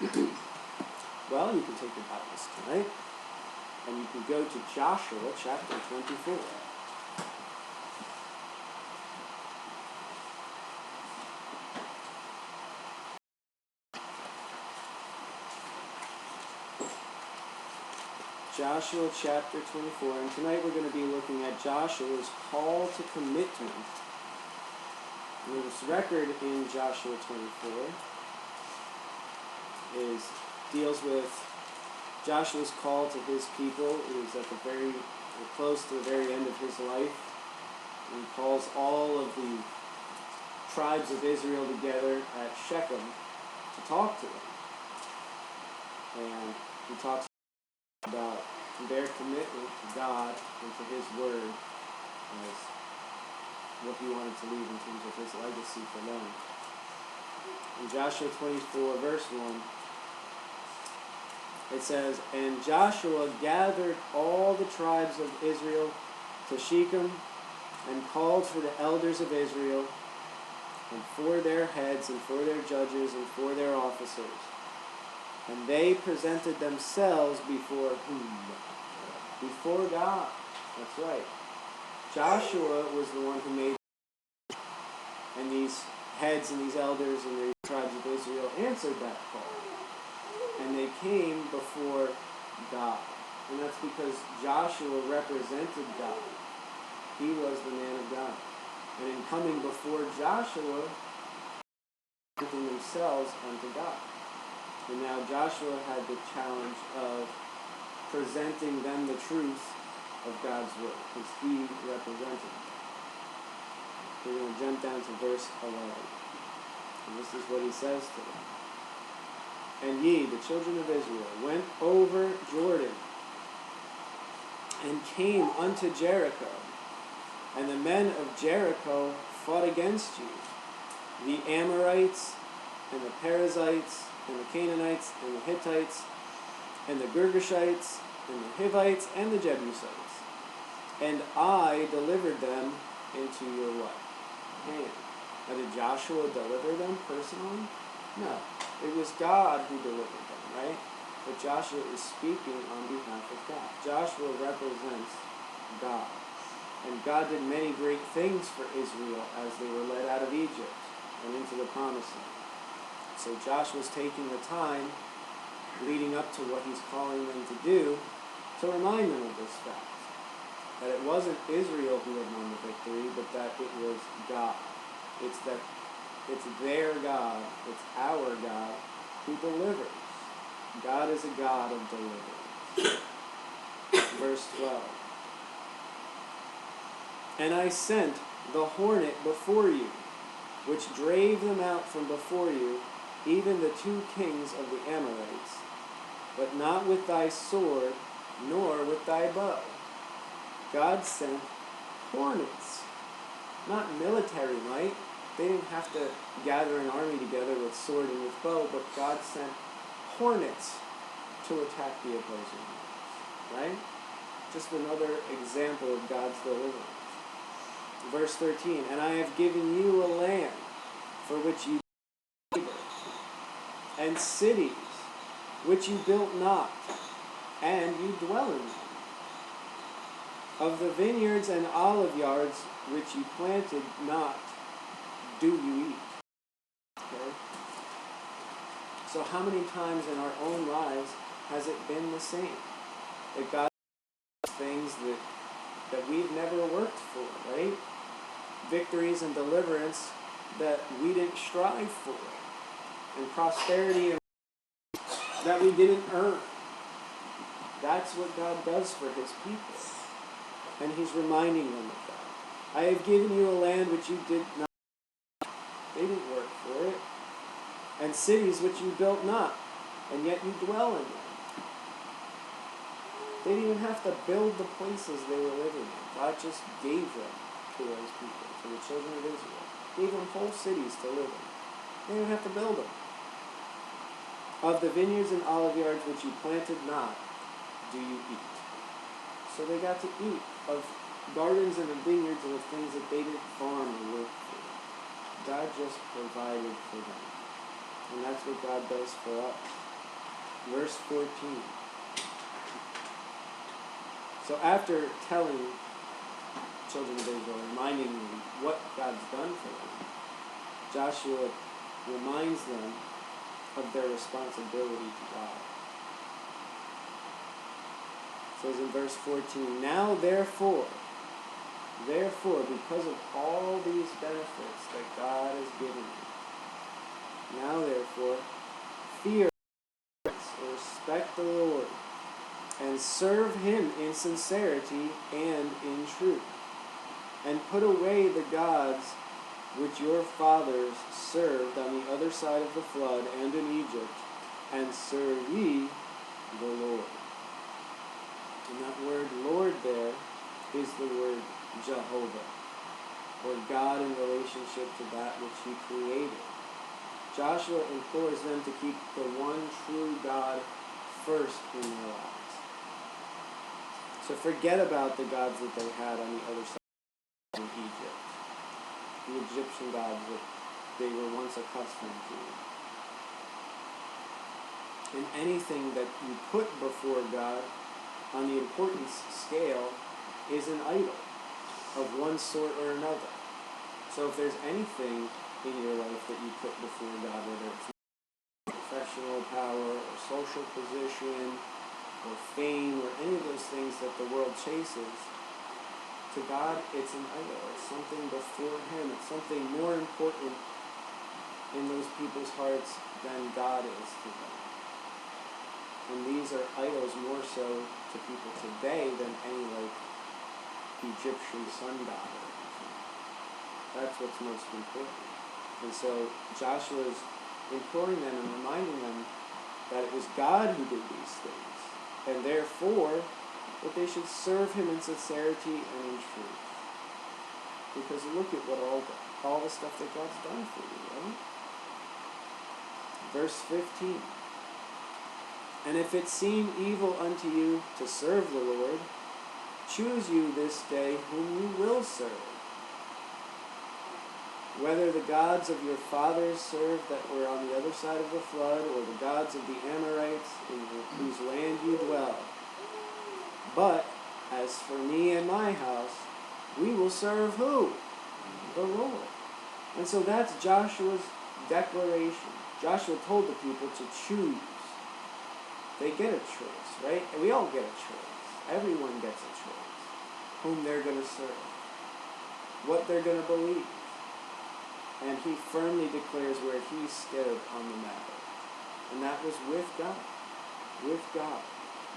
Well, you can take your Bibles tonight, and you can go to Joshua chapter 24. Joshua chapter 24, and tonight we're going to be looking at Joshua's call to commitment. And this record in Joshua 24 deals with Joshua's call to his people. It is at close to the very end of his life. And he calls all of the tribes of Israel together at Shechem to talk to them. And he talks about their commitment to God and to His Word as what he wanted to leave in terms of his legacy for them. In Joshua 24, verse 1, it says, "And Joshua gathered all the tribes of Israel to Shechem and called for the elders of Israel and for their heads and for their judges and for their officers. And they presented themselves before whom? Before God." That's right. Joshua was the one who made, and these heads and these elders and the tribes of Israel answered that call. And they came before God. And that's because Joshua represented God. He was the man of God. And in coming before Joshua, presenting themselves unto God. And now Joshua had the challenge of presenting them the truth of God's word, because he represented them. We're going to jump down to verse 11. And this is what he says to them. "And ye, the children of Israel, went over Jordan, and came unto Jericho. And the men of Jericho fought against you, the Amorites, and the Perizzites, and the Canaanites, and the Hittites, and the Girgashites, and the Hivites, and the Jebusites. And I delivered them into your" what? Hand. Now, did Joshua deliver them personally? No. It was God who delivered them, right? But Joshua is speaking on behalf of God. Joshua represents God. And God did many great things for Israel as they were led out of Egypt and into the Promised Land. So Joshua's taking the time leading up to what he's calling them to do to remind them of this fact. That it wasn't Israel who had won the victory, but that it was God. It's their God, it's our God who delivers. God is a God of deliverance. Verse 12. "And I sent the hornet before you, which drave them out from before you, even the 2 kings of the Amorites, but not with thy sword, nor with thy bow." God sent hornets, not military might. They didn't have to gather an army together with sword and with bow, but God sent hornets to attack the opposing armies, right? Just another example of God's deliverance. Verse 13, "And I have given you a land for which you labor, and cities which you built not, and you dwell in them. Of the vineyards and olive yards which you planted not, do you eat." Okay? So how many times in our own lives has it been the same? That God does things that we've never worked for, right? Victories and deliverance that we didn't strive for. And prosperity that we didn't earn. That's what God does for His people. And He's reminding them of that. "I have given you a land which you did not." They didn't work for it. "And cities which you built not, and yet you dwell in them." They didn't even have to build the places they were living in. God just gave them to those people, to the children of Israel. Gave them whole cities to live in. They didn't have to build them. "Of the vineyards and olive yards which you planted not, do you eat." So they got to eat of gardens and of vineyards and of things that they didn't farm or work for. God just provided for them. And that's what God does for us. Verse 14. So after telling children of Israel, reminding them what God's done for them, Joshua reminds them of their responsibility to God. It says in verse 14, now therefore, because of all these benefits that God has given you, now therefore, fear or respect the Lord, and serve him in sincerity and in truth, and put away the gods which your fathers served on the other side of the flood and in Egypt, and serve ye the Lord. And that word Lord there is the word Jehovah, or God in relationship to that which he created. Joshua implores them to keep the one true God first in their lives. So forget about the gods that they had on the other side of Egypt, the Egyptian gods that they were once accustomed to. And anything that you put before God on the importance scale is an idol of one sort or another. So if there's anything in your life that you put before God, whether it's professional power or social position or fame or any of those things that the world chases, to God it's an idol. It's something before him. It's something more important in those people's hearts than God is to them. And these are idols more so to people today than any Egyptian sun god or anything. That's what's most important. And so Joshua's imploring them and reminding them that it was God who did these things, and therefore that they should serve him in sincerity and in truth. Because look at what all the stuff that God's done for you, right? Verse 15. And if it seem evil unto you to serve the Lord, choose you this day whom you will serve, whether the gods of your fathers served that were on the other side of the flood, or the gods of the Amorites in whose land you dwell. But as for me and my house, we will serve who? The Lord. And so that's Joshua's declaration. Joshua told the people to choose. They get a choice, right? And we all get a choice. Everyone gets a choice. Whom they're going to serve. What they're going to believe. And he firmly declares where he stood on the matter. And that was with God. With God.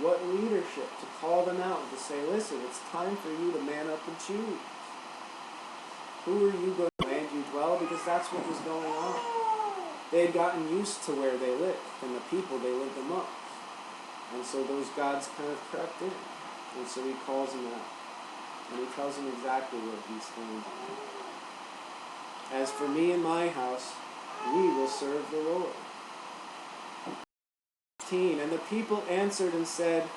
What leadership to call them out and to say, listen, it's time for you to man up and choose. Who are you going to land you dwell? Because that's what was going on. They had gotten used to where they lived and the people they lived amongst. And so those gods kind of crept in. And so he calls them out. And he tells them exactly what he stands on. As for me and my house, we will serve the Lord. 15. And the people answered and said,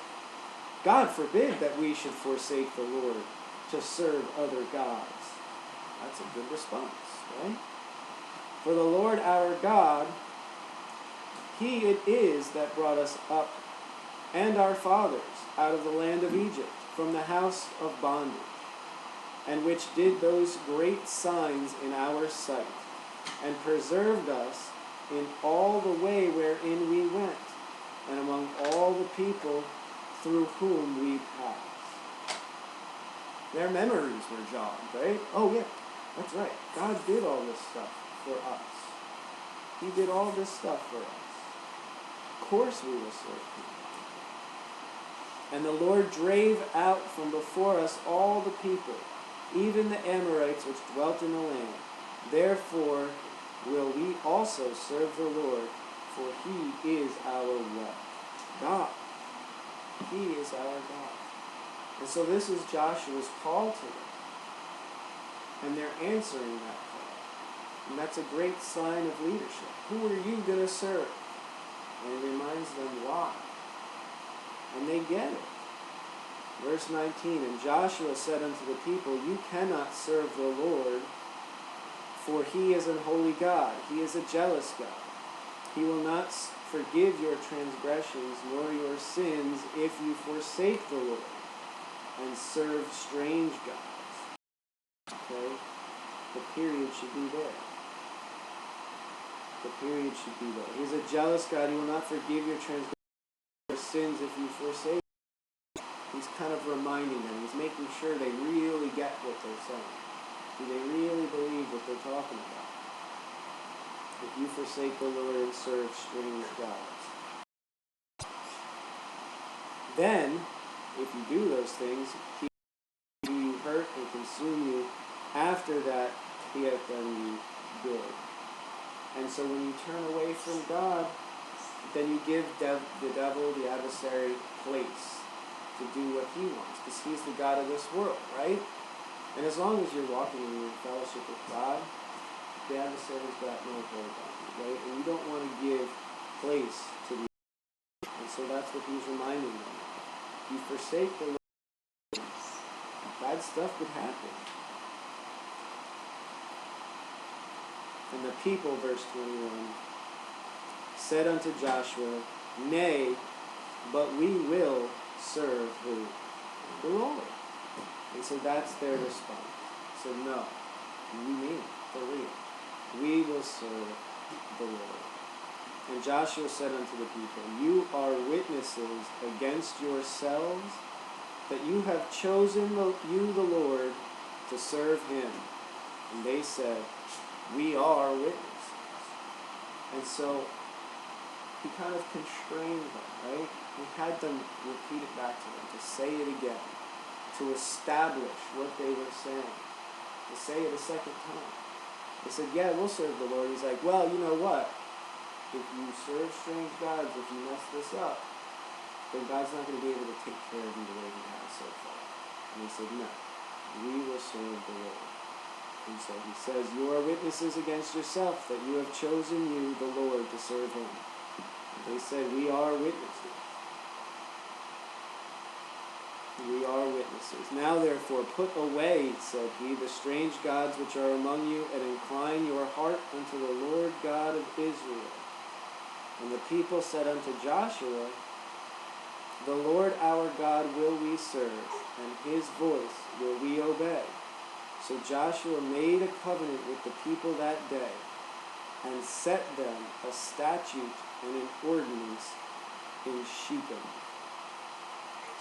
God forbid that we should forsake the Lord to serve other gods. That's a good response, right? For the Lord our God, he it is that brought us up and our fathers out of the land of Egypt, from the house of bondage, and which did those great signs in our sight, and preserved us in all the way wherein we went, and among all the people through whom we passed. Their memories were jogged, right? Oh yeah, that's right. God did all this stuff for us. He did all this stuff for us. Of course we will serve him. And the Lord drave out from before us all the people, even the Amorites which dwelt in the land. Therefore will we also serve the Lord, for he is our what? God. He is our God. And so this is Joshua's call to them. And they're answering that call. And that's a great sign of leadership. Who are you going to serve? And he reminds them why. And they get it. Verse 19, and Joshua said unto the people, you cannot serve the Lord, for he is an holy God. He is a jealous God. He will not forgive your transgressions nor your sins if you forsake the Lord and serve strange gods. Okay? The period should be there. The period should be there. He's a jealous God. He will not forgive your transgressions or sins if you forsake. He's kind of reminding them. He's making sure they really get what they're saying. Do they really believe what they're talking about? If you forsake the Lord and serve strange gods. Then, if you do those things, he will do you hurt and consume you. After that, he hath done you good. And so when you turn away from God, then you give the devil, the adversary, place to do what he wants, because he's the God of this world, right? And as long as you're walking in fellowship with God, the adversary's got no hold on you, right? And you don't want to give place to the enemy. And so that's what he's reminding them of. You forsake the Lord, bad stuff would happen. And the people, verse 21, said unto Joshua, Nay, but we will serve who? The Lord. And so that's their response. So no, you mean it, for real. We will serve the Lord. And Joshua said unto the people, You are witnesses against yourselves that you have chosen you the Lord to serve him. And they said, We are witnesses. And so he kind of constrained them, right? He had them repeat it back to them, to say it again, to establish what they were saying, to say it a second time. They said, yeah, we'll serve the Lord. He's like, well, you know what? If you serve strange gods, if you mess this up, then God's not going to be able to take care of you the way he has so far. And he said, no, we will serve the Lord. And so he says, you are witnesses against yourself that you have chosen you, the Lord, to serve him. And they said, we are witnesses. We are witnesses. Now therefore put away, said he, the strange gods which are among you, and incline your heart unto the Lord God of Israel. And the people said unto Joshua, the Lord our God will we serve, and his voice will we obey. So Joshua made a covenant with the people that day, and set them a statute and an ordinance in Shechem.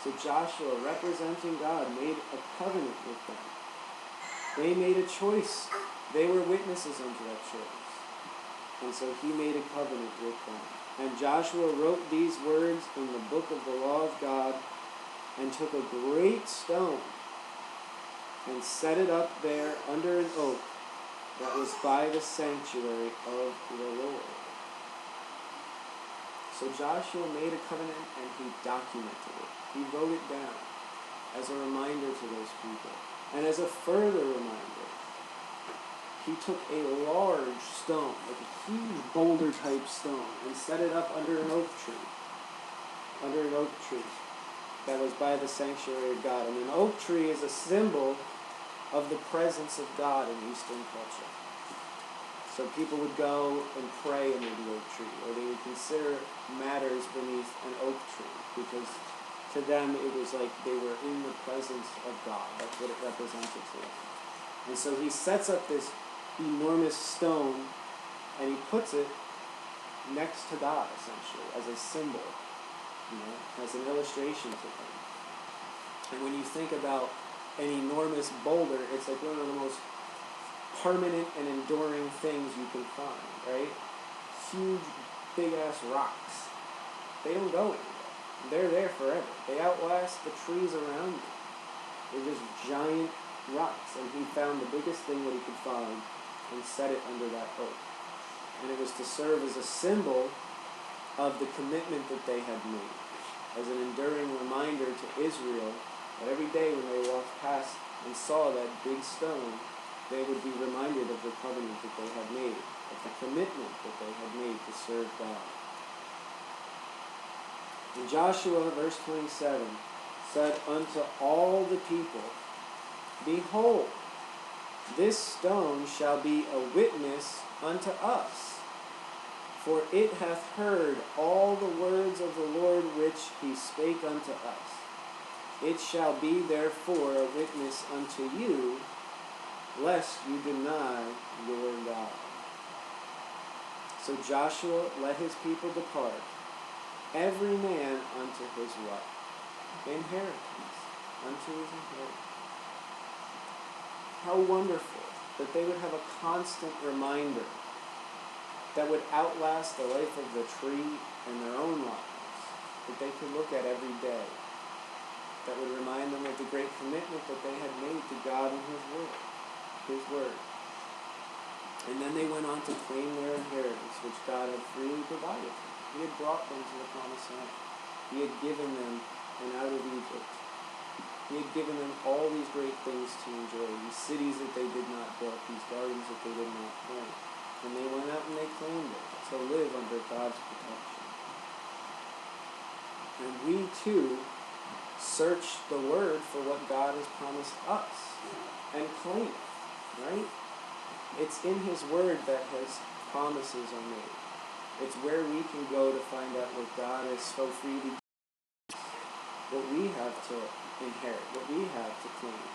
So Joshua, representing God, made a covenant with them. They made a choice. They were witnesses unto that choice. And so he made a covenant with them. And Joshua wrote these words in the book of the law of God, and took a great stone, and set it up there under an oak that was by the sanctuary of the Lord. So Joshua made a covenant and he documented it. He wrote it down as a reminder to those people. And as a further reminder, he took a large stone, like a huge boulder type stone, and set it up under an oak tree. Under an oak tree that was by the sanctuary of God. And an oak tree is a symbol of the presence of God in Eastern culture. So people would go and pray under the oak tree, or they would consider matters beneath an oak tree, because to them it was like they were in the presence of God. That's what it represented to them. And so he sets up this enormous stone, and he puts it next to God, essentially, as a symbol, as an illustration to him. And when you think about an enormous boulder, it's like one of the most permanent and enduring things you can find, right? Huge, big-ass rocks. They don't go anywhere. They're there forever. They outlast the trees around you. They're just giant rocks. And he found the biggest thing that he could find and set it under that oak. And it was to serve as a symbol of the commitment that they had made, as an enduring reminder to Israel that every day when they walked past and saw that big stone, they would be reminded of the covenant that they had made, of the commitment that they had made to serve God. And Joshua, verse 27, said unto all the people, Behold, this stone shall be a witness unto us For it hath heard all the words of the Lord which he spake unto us. It shall be therefore a witness unto you, lest you deny your God. So Joshua let his people depart, every man unto his what? Inheritance. Unto his inheritance. How wonderful that they would have a constant reminder that would outlast the life of the tree and their own lives, that they could look at every day, that would remind them of the great commitment that they had made to God and His Word. His Word. And then they went on to claim their inheritance, which God had freely provided them. He had brought them to the promised land. He had given them an out of Egypt. He had given them all these great things to enjoy, these cities that they did not build, these gardens that they did not plant. And they went out and they claimed it to live under God's protection. And we too search the Word for what God has promised us and claim it, right? It's in His Word that His promises are made. It's where we can go to find out what God has so freely given us, what we have to inherit, what we have to claim,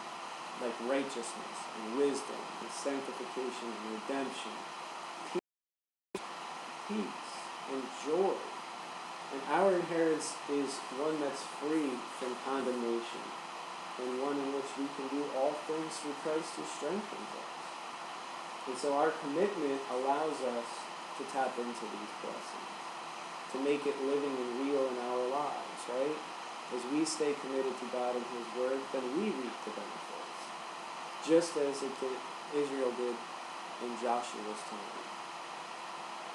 like righteousness and wisdom and sanctification and redemption, peace and joy. And our inheritance is one that's free from condemnation, and one in which we can do all things through Christ who strengthens us. And so our commitment allows us to tap into these blessings, to make it living and real in our lives, right? As we stay committed to God and His Word, then we reap the benefits, just as Israel did in Joshua's time.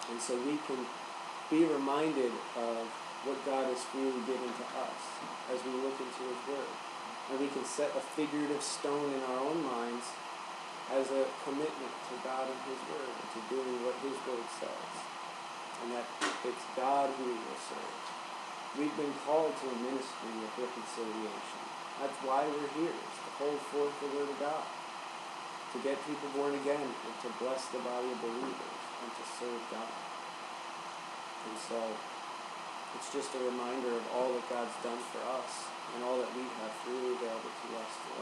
And so we can be reminded of what God has freely given to us as we look into His Word. And we can set a figurative stone in our own minds as a commitment to God and His Word, and to doing what His Word says. And that it's God who we will serve. We've been called to a ministry of reconciliation. That's why we're here, is to hold forth the Word of God, to get people born again, and to bless the body of believers, and to serve God. And so, it's just a reminder of all that God's done for us, and all that we have freely available to us.